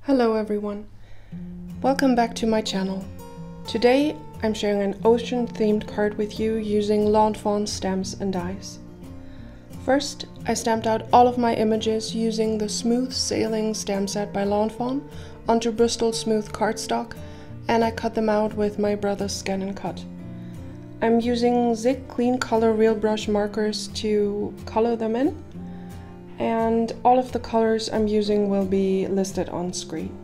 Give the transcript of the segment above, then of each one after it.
Hello everyone, welcome back to my channel. Today I'm sharing an ocean themed card with you using Lawn Fawn stamps and dies. First, I stamped out all of my images using the Smooth Sailing stamp set by Lawn Fawn onto Bristol smooth cardstock, and I cut them out with my brother's Scan and Cut. I'm using Zig Clean Color Real Brush markers to color them in, and all of the colors I'm using will be listed on screen.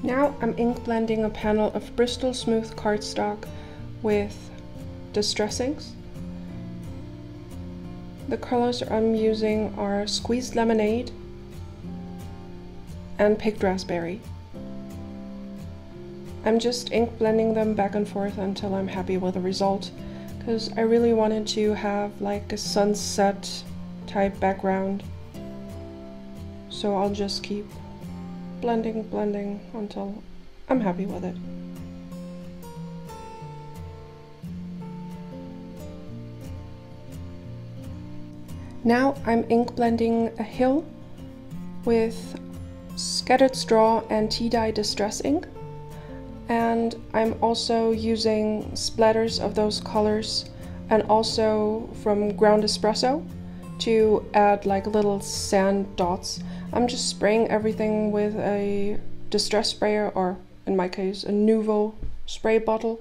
Now I'm ink blending a panel of Bristol smooth cardstock with distressings. The colors I'm using are Squeezed Lemonade and Picked Raspberry. I'm just ink blending them back and forth until I'm happy with the result, because I really wanted to have like a sunset type background. So I'll just keep blending until I'm happy with it. Now I'm ink blending a hill with Scattered Straw and tea dye distress ink, and I'm also using splatters of those colors and also from ground espresso to add like little sand dots. I'm just spraying everything with a distress sprayer, or in my case a Nuvo spray bottle,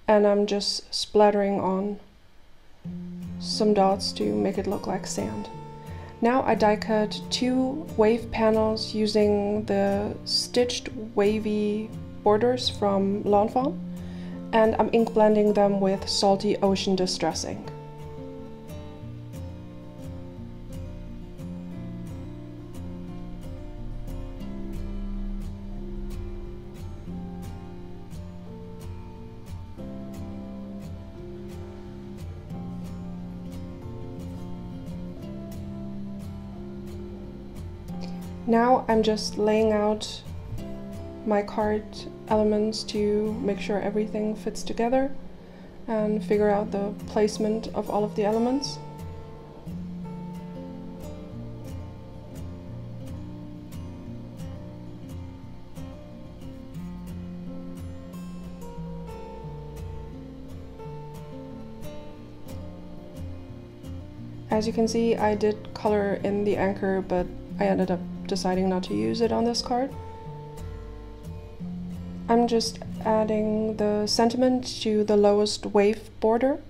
and I'm just splattering on some dots to make it look like sand. Now I die cut 2 wave panels using the stitched wavy borders from Lawn Fawn, and I'm ink blending them with Salty Ocean Distress ink. Now I'm just laying out my card elements to make sure everything fits together and figure out the placement of all of the elements. As you can see, I did color in the anchor, but I ended up deciding not to use it on this card. I'm just adding the sentiment to the lowest wave border.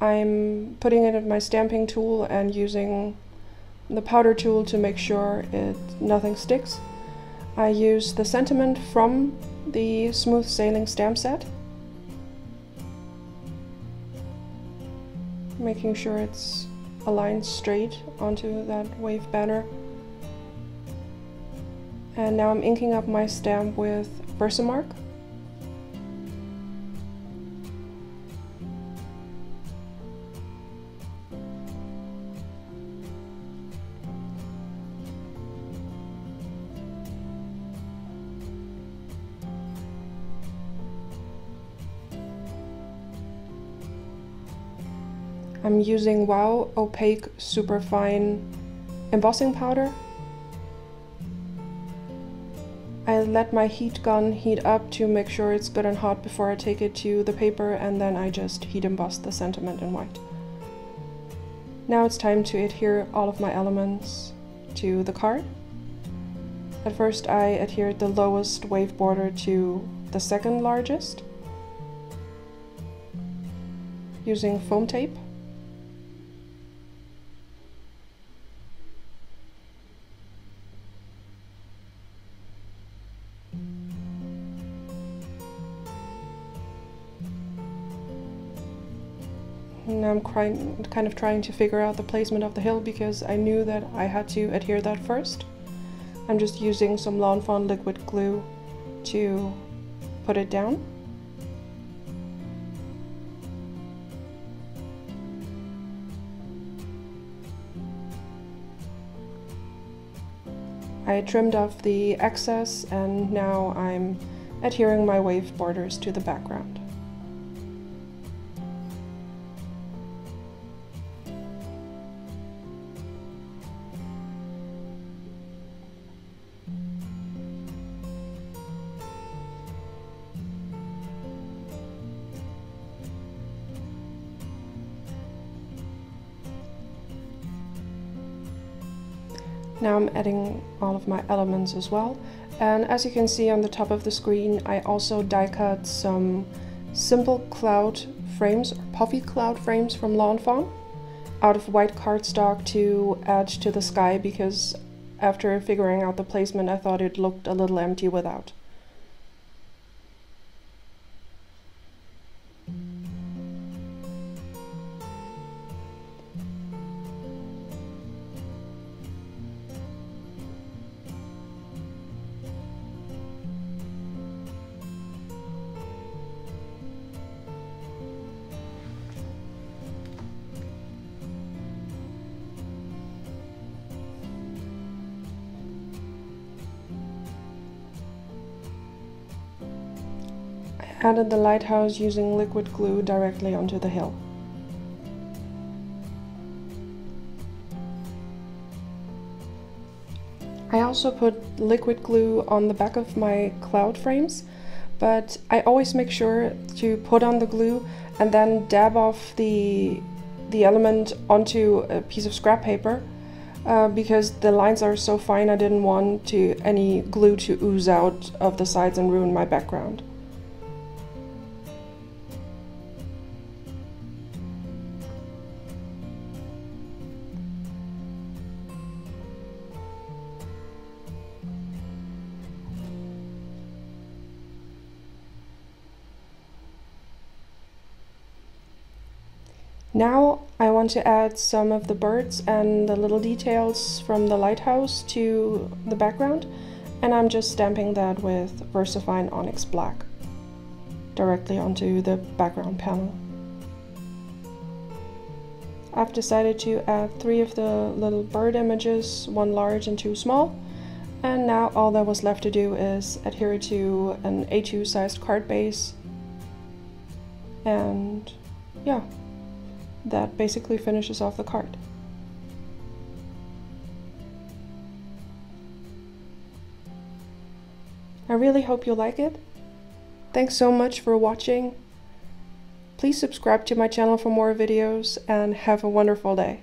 I'm putting it in my stamping tool and using the powder tool to make sure nothing sticks. I use the sentiment from the Smooth Sailing stamp set, making sure it's aligned straight onto that wave banner. And now I'm inking up my stamp with Versamark. I'm using Wow Opaque Superfine embossing powder. I let my heat gun heat up to make sure it's good and hot before I take it to the paper, and then I just heat emboss the sentiment in white. Now it's time to adhere all of my elements to the card. At first I adhered the lowest wave border to the second largest using foam tape. Now I'm kind of trying to figure out the placement of the hill because I knew that I had to adhere that first. I'm just using some Lawn Fawn liquid glue to put it down. I trimmed off the excess and now I'm adhering my wave borders to the background. Now I'm adding all of my elements as well, and as you can see on the top of the screen, I also die cut some simple cloud frames, or puffy cloud frames from Lawn Fawn, out of white cardstock to add to the sky, because after figuring out the placement I thought it looked a little empty without. Added the lighthouse using liquid glue directly onto the hill. I also put liquid glue on the back of my cloud frames, but I always make sure to put on the glue and then dab off the element onto a piece of scrap paper because the lines are so fine. I didn't want any glue to ooze out of the sides and ruin my background. Now I want to add some of the birds and the little details from the lighthouse to the background, and I'm just stamping that with Versafine Onyx Black directly onto the background panel. I've decided to add 3 of the little bird images, 1 large and 2 small, and now all that was left to do is adhere it to an A2 sized card base, and yeah. That basically finishes off the card. I really hope you like it. Thanks so much for watching. Please subscribe to my channel for more videos and have a wonderful day.